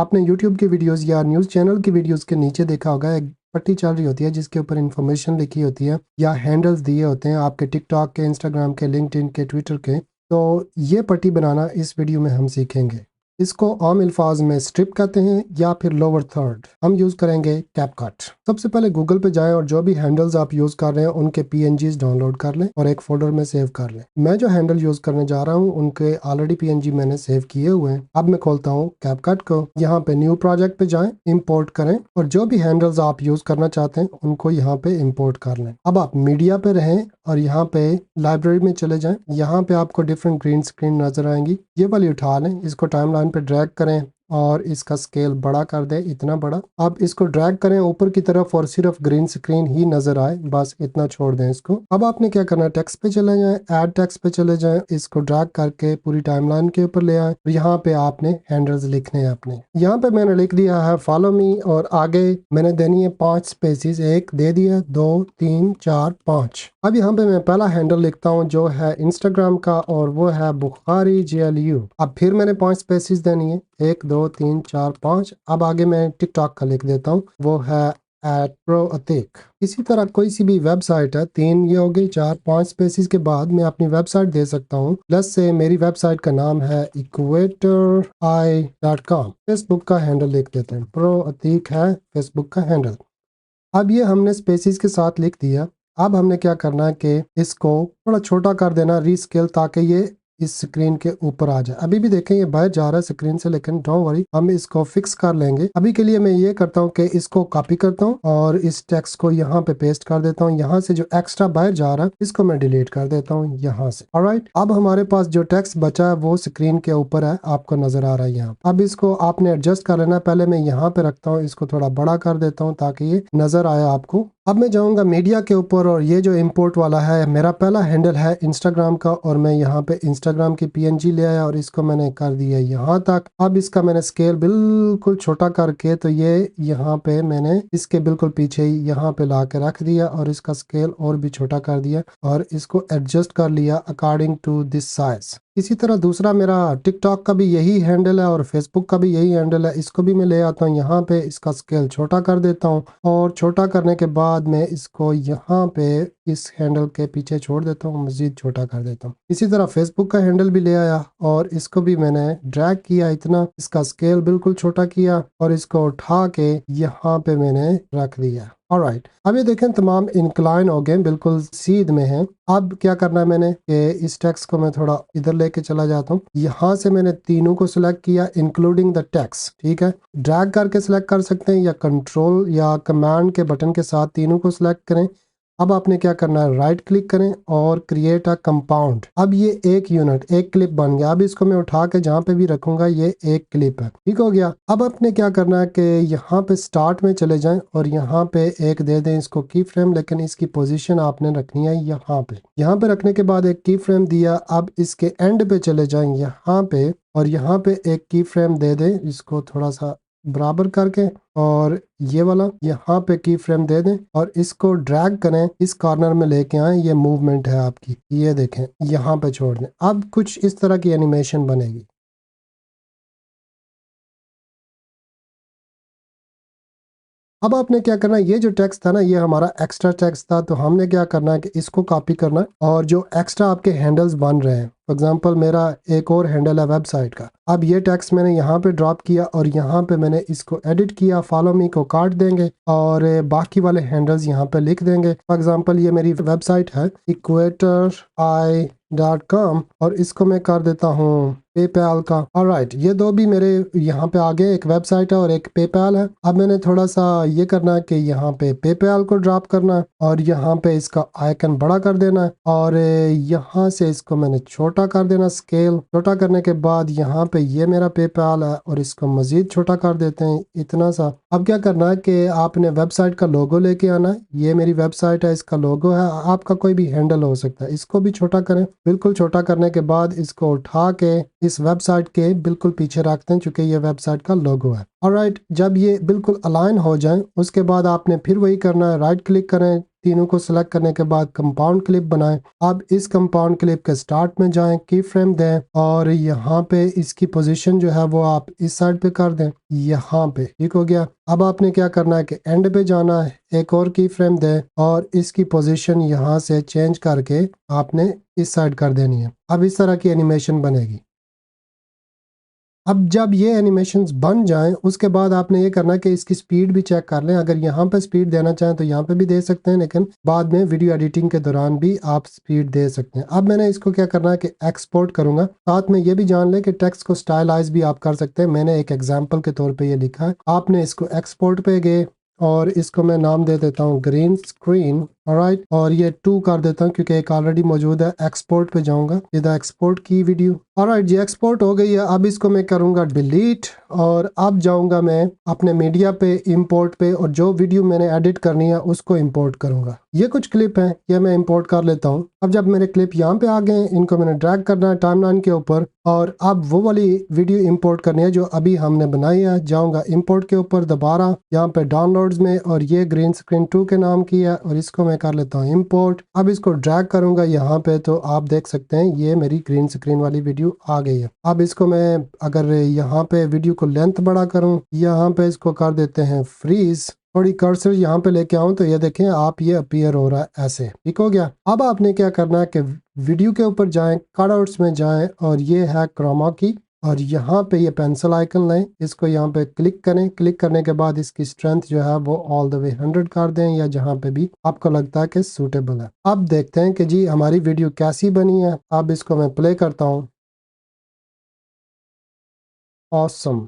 आपने यूट्यूब की वीडियोस या न्यूज़ चैनल की वीडियोस के नीचे देखा होगा, एक पट्टी चल रही होती है जिसके ऊपर इंफॉर्मेशन लिखी होती है या हैंडल्स दिए होते हैं आपके टिकटॉक के, इंस्टाग्राम के, लिंक्डइन के, ट्विटर के। तो ये पट्टी बनाना इस वीडियो में हम सीखेंगे। इसको आम अल्फाज में स्ट्रिप कहते हैं या फिर लोअर थर्ड। हम यूज़ करेंगे कैपकट। सबसे पहले गूगल पे जाएं और जो भी हैंडल्स आप यूज़ कर रहे हैं उनके पीएनजीज डाउनलोड कर लें और एक फोल्डर में सेव कर लें। मैं जो हैंडल यूज़ करने जा रहा हूँ उनके ऑलरेडी पीएनजी मैंने सेव किए हुए हैं। अब मैं खोलता हूँ कैपकट को, यहाँ पे न्यू प्रोजेक्ट पे जाएं, इंपोर्ट करें और जो भी हैंडल्स आप यूज़ करना चाहते हैं उनको यहाँ पे इंपोर्ट कर लें। अब आप मीडिया पे रहें और यहाँ पे लाइब्रेरी में चले जाएं। यहाँ पे आपको डिफरेंट ग्रीन स्क्रीन नजर आएंगी, ये वाली उठा लें, इसको टाइमलाइन पे ड्रैग करें और इसका स्केल बड़ा कर दें, इतना बड़ा। अब इसको ड्रैग करें ऊपर की तरफ और सिर्फ ग्रीन स्क्रीन ही नजर आए, बस इतना छोड़ दें इसको। अब आपने क्या करना है, टेक्स्ट पे चले जाएं, ऐड टेक्स्ट पे चले जाएं, इसको ड्रैग करके पूरी टाइमलाइन के ऊपर ले आए। यहाँ पे आपने हैंडल्स लिखने हैं अपने। यहाँ पे मैंने लिख दिया है फॉलो मी और आगे मैंने देनी है 5 स्पेसिस, एक दे दिया, 2 3 4 5। अब यहाँ पे मैं पहला हैंडल लिखता हूँ जो है इंस्टाग्राम का और वो है बुखारी JLU। अब फिर मैंने 5 स्पेसिस देनी है, 1 2 3 4 5। अब आगे मैं टिकटॉक का लिख देता हूँ, वो है @ProAtik। इसी तरह कोई सी भी वेबसाइट है, 3 ये हो गई, 4 5 स्पेसिस के बाद मैं अपनी वेबसाइट दे सकता हूँ। प्लस से मेरी वेबसाइट का नाम है equatori.com। फेसबुक का हैंडल लिख देते हैं, ProAtik है फेसबुक का हैंडल। अब ये हमने स्पेसिस के साथ लिख दिया। अब हमने क्या करना है कि इसको थोड़ा छोटा कर देना, रीस्केल, ताकि ये इस स्क्रीन के ऊपर आ जाए। अभी भी देखें ये बाहर जा रहा है स्क्रीन से, लेकिन डोंट वरी, हम इसको फिक्स कर लेंगे। अभी के लिए मैं ये करता हूँ कि इसको कॉपी करता हूँ और इस टेक्स्ट को यहाँ पे पेस्ट कर देता हूँ। यहाँ से जो एक्स्ट्रा बाहर जा रहा है इसको मैं डिलीट कर देता हूँ यहाँ से। ऑलराइट, अब हमारे पास जो टेक्स्ट बचा है वो स्क्रीन के ऊपर है, आपको नजर आ रहा है यहाँ। अब इसको आपने एडजस्ट कर लेना। पहले मैं यहाँ पे रखता हूँ, इसको थोड़ा बड़ा कर देता हूँ ताकि ये नजर आए आपको। अब मैं जाऊंगा मीडिया के ऊपर और ये जो इंपोर्ट वाला है, मेरा पहला हैंडल है इंस्टाग्राम का और मैं यहाँ पे इंस्टाग्राम की पीएनजी ले आया और इसको मैंने कर दिया यहाँ तक। अब इसका मैंने स्केल बिल्कुल छोटा करके, तो ये यहाँ पे मैंने इसके बिल्कुल पीछे ही यहाँ पे ला के रख दिया और इसका स्केल और भी छोटा कर दिया और इसको एडजस्ट कर लिया अकॉर्डिंग टू दिस साइज। इसी तरह दूसरा मेरा टिकटॉक का भी यही हैंडल है और फेसबुक का भी यही हैंडल है, इसको भी मैं ले आता हूँ यहाँ पे, इसका स्केल छोटा कर देता हूँ और छोटा करने के बाद मैं इसको यहाँ पे इस हैंडल के पीछे छोड़ देता हूँ, मजीद छोटा कर देता हूँ। इसी तरह फेसबुक का हैंडल भी ले आया और इसको भी मैंने ड्रैग किया इतना, इसका स्केल बिल्कुल छोटा किया और इसको उठा के यहाँ पे मैंने रख दिया। ऑलराइट, अब ये देखें तमाम इंक्लाइन हो गए, बिल्कुल सीध में है। अब क्या करना है मैंने कि इस टेक्स्ट को मैं थोड़ा इधर लेके चला जाता हूँ। यहाँ से मैंने तीनों को सिलेक्ट किया इंक्लूडिंग द टेक्स्ट, ठीक है। ड्रैग करके सिलेक्ट कर सकते हैं या कंट्रोल या कमांड के बटन के साथ तीनों को सिलेक्ट करें। अब आपने क्या करना है, राइट क्लिक करें और क्रिएट अ कंपाउंड। अब ये एक यूनिट, एक क्लिप बन गया। अब इसको मैं उठा के जहाँ पे भी रखूंगा ये एक क्लिप है, ठीक हो गया। अब आपने क्या करना है कि यहाँ पे स्टार्ट में चले जाएं और यहाँ पे एक दे दें इसको की फ्रेम, लेकिन इसकी पोजीशन आपने रखनी है यहाँ पे। यहाँ पे रखने के बाद एक की फ्रेम दिया। अब इसके एंड पे चले जाएं यहाँ पे और यहाँ पे एक की फ्रेम दे दें, इसको थोड़ा सा बराबर करके और ये वाला यहाँ पे की फ्रेम दे दें और इसको ड्रैग करें, इस कॉर्नर में लेके आए। ये मूवमेंट है आपकी, ये देखें, यहाँ पे छोड़ दें। अब कुछ इस तरह की एनिमेशन बनेगी। अब आपने क्या करना है, ये जो टेक्स्ट था ना, ये हमारा एक्स्ट्रा टेक्स्ट था, तो हमने क्या करना है कि इसको कॉपी करना है और जो एक्स्ट्रा आपके हैंडल्स बन रहे हैं, फॉर एग्जांपल मेरा एक और हैंडल है वेबसाइट का। अब ये टेक्स्ट मैंने यहाँ पे ड्रॉप किया और यहाँ पे मैंने इसको एडिट किया, फॉलो मी को काट देंगे और बाकी वाले हैंडल्स यहाँ पे लिख देंगे। फॉर एग्जांपल ये मेरी वेबसाइट है equatori.com और इसको मैं कर देता हूँ पेपैल का। ऑलराइट, ये दो भी मेरे यहाँ पे आगे, एक वेबसाइट है और एक पेपैल है। अब मैंने थोड़ा सा ये करना है कि यहाँ पे पेपैल को ड्रॉप करना है और यहाँ पे इसका आइकन बड़ा कर देना है और यहाँ से इसको मैंने छोटा कर देना, स्केल छोटा करने के बाद यहाँ पे ये मेरा पेपैल है और इसको मजीद छोटा कर देते हैं इतना सा। अब क्या करना है कि आपने वेबसाइट का लोगो लेके आना है। ये मेरी वेबसाइट है, इसका लोगो है, आपका कोई भी हैंडल हो सकता है। इसको भी छोटा करें, बिल्कुल छोटा करने के बाद इसको उठा के इस वेबसाइट के बिल्कुल पीछे रखते हैं, चूंकि ये वेबसाइट का लोगो है। ऑलराइट, जब ये बिल्कुल अलाइन हो जाए उसके बाद आपने फिर वही करना है, राइट क्लिक करें, तीनों को सिलेक्ट करने के बाद कंपाउंड क्लिप बनाएं। अब इस कंपाउंड क्लिप के स्टार्ट में जाएं, की फ्रेम दें और यहाँ पे इसकी पोजीशन जो है वो आप इस साइड पे कर दें, यहाँ पे। ठीक हो गया। अब आपने क्या करना है कि एंड पे जाना है, एक और की फ्रेम दें और इसकी पोजीशन यहाँ से चेंज करके आपने इस साइड कर देनी है। अब इस तरह की एनिमेशन बनेगी। अब जब ये एनिमेशंस बन जाएं उसके बाद आपने ये करना है कि इसकी स्पीड भी चेक कर लें। अगर यहाँ पे स्पीड देना चाहें तो यहाँ पे भी दे सकते हैं, लेकिन बाद में वीडियो एडिटिंग के दौरान भी आप स्पीड दे सकते हैं। अब मैंने इसको क्या करना है कि एक्सपोर्ट करूंगा। साथ में ये भी जान लें कि टेक्स्ट को स्टाइलाइज भी आप कर सकते हैं। मैंने एक एग्जाम्पल के तौर पर ये लिखा है। आपने इसको एक्सपोर्ट पे गए और इसको मैं नाम दे देता हूँ ग्रीन स्क्रीन। ऑलराइट, और ये 2 कर देता हूँ क्योंकि एक ऑलरेडी मौजूद है। एक्सपोर्ट पे जाऊंगा, इधर एक्सपोर्ट की वीडियो। ऑलराइट जी, एक्सपोर्ट हो गई है। अब इसको मैं करूंगा डिलीट और अब जाऊंगा मैं अपने मीडिया पे, इंपोर्ट पे, और जो वीडियो मैंने एडिट करनी है उसको इंपोर्ट करूंगा। ये कुछ क्लिप हैं, ये मैं इंपोर्ट कर लेता हूँ। अब जब मेरे क्लिप यहाँ पे आ गए हैं, इनको मैंने ड्रैग करना है टाइमलाइन के ऊपर और अब वो वाली वीडियो इंपोर्ट करनी है जो अभी हमने बनाई है। जाऊंगा इंपोर्ट के ऊपर, दोबारा यहाँ पे डाउनलोड्स में, और ये ग्रीन स्क्रीन 2 के नाम की है और इसको मैं कर लेता हूँ इंपोर्ट। अब इसको ड्रैग करूंगा यहाँ पे तो आप देख सकते हैं ये मेरी ग्रीन स्क्रीन वाली वीडियो आ गई है। अब इसको मैं अगर यहाँ पे वीडियो को लेंथ बड़ा करूँ, यहाँ पे इसको कर देते हैं फ्रीज, थोड़ी कर्सर यहाँ पे लेके आऊं तो ये देखें आप, ये अपीयर हो रहा है ऐसे। ठीक हो गया। अब आपने क्या करना है कि वीडियो के ऊपर जाएं, कटआउट्स में जाएं और ये है क्रोमा की, और यहाँ पे ये पेंसिल आइकन लें, इसको यहाँ पे क्लिक करें। क्लिक करने के बाद इसकी स्ट्रेंथ जो है वो ऑल द वे 100 कर दें या जहाँ पे भी आपको लगता है कि सूटेबल है। अब देखते हैं कि जी हमारी वीडियो कैसी बनी है। अब इसको मैं प्ले करता हूँ। ऑसम।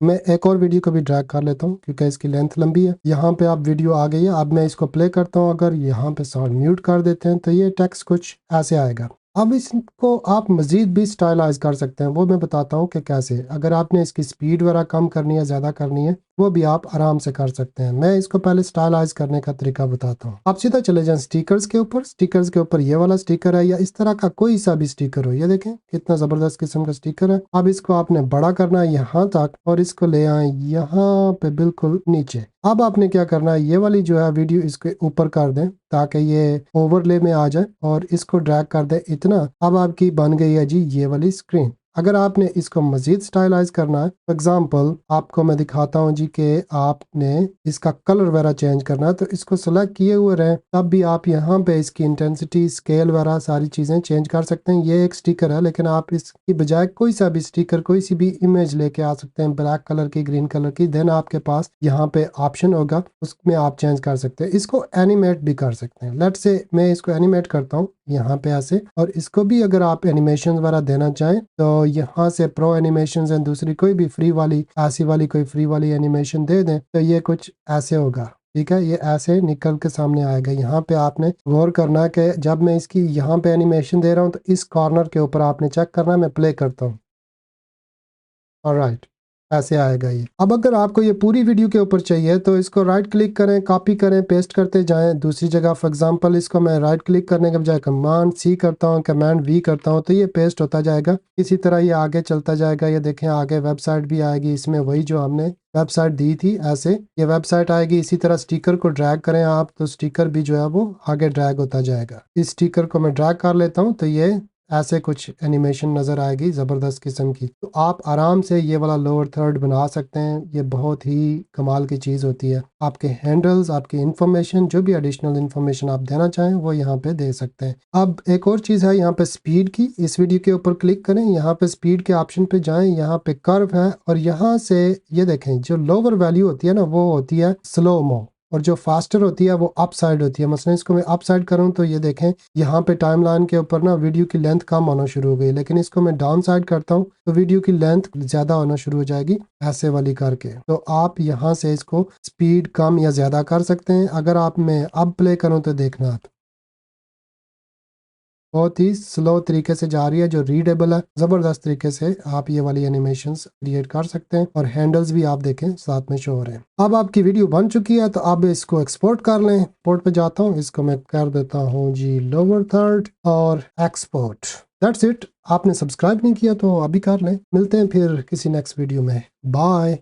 मैं एक और वीडियो को भी ड्रैग कर लेता हूँ क्योंकि इसकी लेंथ लंबी है। यहाँ पे अब वीडियो आ गई है। अब मैं इसको प्ले करता हूँ। अगर यहाँ पे साउंड म्यूट कर देते हैं तो ये टेक्स्ट कुछ ऐसे आएगा। अब इसको आप मज़ीद भी स्टाइलाइज कर सकते हैं, वो मैं बताता हूँ कि कैसे। अगर आपने इसकी स्पीड वगैरह कम करनी है, ज़्यादा करनी है, वो भी आप आराम से कर सकते हैं। मैं इसको पहले स्टाइलाइज करने का तरीका बताता हूँ। आप सीधा चले जाएं स्टिकर्स के ऊपर। स्टिकर्स के ऊपर ये वाला स्टिकर है या इस तरह का कोई सा भी स्टिकर हो, ये देखें कितना ज़बरदस्त किस्म का स्टिकर है। अब इसको आपने बड़ा करना है यहाँ तक और इसको ले आए यहाँ पे बिल्कुल नीचे। अब आपने क्या करना है, ये वाली जो है वीडियो इसके ऊपर कर दें ताकि ये ओवरले में आ जाए और इसको ड्रैग कर दें इतना। अब आपकी बन गई है जी ये वाली स्क्रीन। अगर आपने इसको मज़ीद स्टाइलाइज करना है, फॉर एग्जांपल आपको मैं दिखाता हूँ जी कि आपने इसका कलर वगैरह चेंज करना है, तो इसको सेलेक्ट किए हुए रहें, तब भी आप यहाँ पे इसकी इंटेंसिटी, स्केल वगैरह सारी चीज़ें चेंज कर सकते हैं। ये एक स्टिकर है, लेकिन आप इसकी बजाय कोई सा भी स्टिकर, कोई सी भी इमेज लेके आ सकते हैं, ब्लैक कलर की, ग्रीन कलर की। देन आपके पास यहाँ पे ऑप्शन होगा, उसमें आप चेंज कर सकते हैं। इसको एनिमेट भी कर सकते हैं। लेट्स से मैं इसको एनिमेट करता हूँ यहाँ पे ऐसे, और इसको भी अगर आप एनिमेशन वगैरह देना चाहें तो यहाँ से प्रो एनिमेशन है, दूसरी कोई भी फ्री वाली, ऐसी वाली कोई फ्री वाली एनिमेशन दे दें तो ये कुछ ऐसे होगा। ठीक है, ये ऐसे निकल के सामने आएगा। यहाँ पे आपने गौर करना है कि जब मैं इसकी यहाँ पे एनिमेशन दे रहा हूँ तो इस कॉर्नर के ऊपर आपने चेक करना है। मैं प्ले करता हूँ, ऑलराइट, ऐसे आएगा ये। अब अगर आपको ये पूरी वीडियो के ऊपर चाहिए तो इसको राइट क्लिक करें, कॉपी करें, पेस्ट करते जाएं दूसरी जगह। फॉर एग्जांपल इसको मैं राइट क्लिक करने के बजाय कमांड सी करता हूं, कमांड वी करता हूं, तो ये पेस्ट होता जाएगा। इसी तरह ये आगे चलता जाएगा। ये देखें आगे वेबसाइट भी आएगी, इसमें वही जो हमने वेबसाइट दी थी ऐसे ये वेबसाइट आएगी। इसी तरह स्टिकर को ड्रैग करें आप तो स्टिकर भी जो है वो आगे ड्रैग होता जाएगा। इस स्टिकर को मैं ड्रैग कर लेता हूँ तो ये ऐसे कुछ एनिमेशन नज़र आएगी ज़बरदस्त किस्म की। तो आप आराम से ये वाला लोअर थर्ड बना सकते हैं। ये बहुत ही कमाल की चीज़ होती है। आपके हैंडल्स, आपकी इन्फॉर्मेशन, जो भी एडिशनल इन्फॉर्मेशन आप देना चाहें वो यहाँ पे दे सकते हैं। अब एक और चीज़ है यहाँ पे स्पीड की। इस वीडियो के ऊपर क्लिक करें, यहाँ पे स्पीड के ऑप्शन पे जाएं, यहाँ पे कर्व है और यहाँ से ये देखें जो लोअर वैल्यू होती है ना वो होती है स्लो मो, और जो फास्टर होती है वो अप साइड होती है। मसलन इसको मैं अप साइड करूँ तो ये देखें यहाँ पे टाइमलाइन के ऊपर ना वीडियो की लेंथ कम होना शुरू हो गई, लेकिन इसको मैं डाउन साइड करता हूँ तो वीडियो की लेंथ ज़्यादा होना शुरू हो जाएगी ऐसे वाली करके। तो आप यहाँ से इसको स्पीड कम या ज़्यादा कर सकते हैं। अगर आप मैं अब प्ले करूँ तो देखना आप बहुत ही स्लो तरीके से जा रही है, जो रीडेबल है। ज़बरदस्त तरीके से आप ये वाली एनिमेशंस क्रिएट कर सकते हैं और हैंडल्स भी आप देखें साथ में शो हो रहे हैं। अब आपकी वीडियो बन चुकी है तो अब इसको एक्सपोर्ट कर लें। एक्सपोर्ट पे जाता हूँ, इसको मैं कर देता हूँ जी लोअर थर्ड और एक्सपोर्ट। That's it. आपने सब्सक्राइब नहीं किया तो अभी कर लें। मिलते हैं फिर किसी नेक्स्ट वीडियो में। बाय।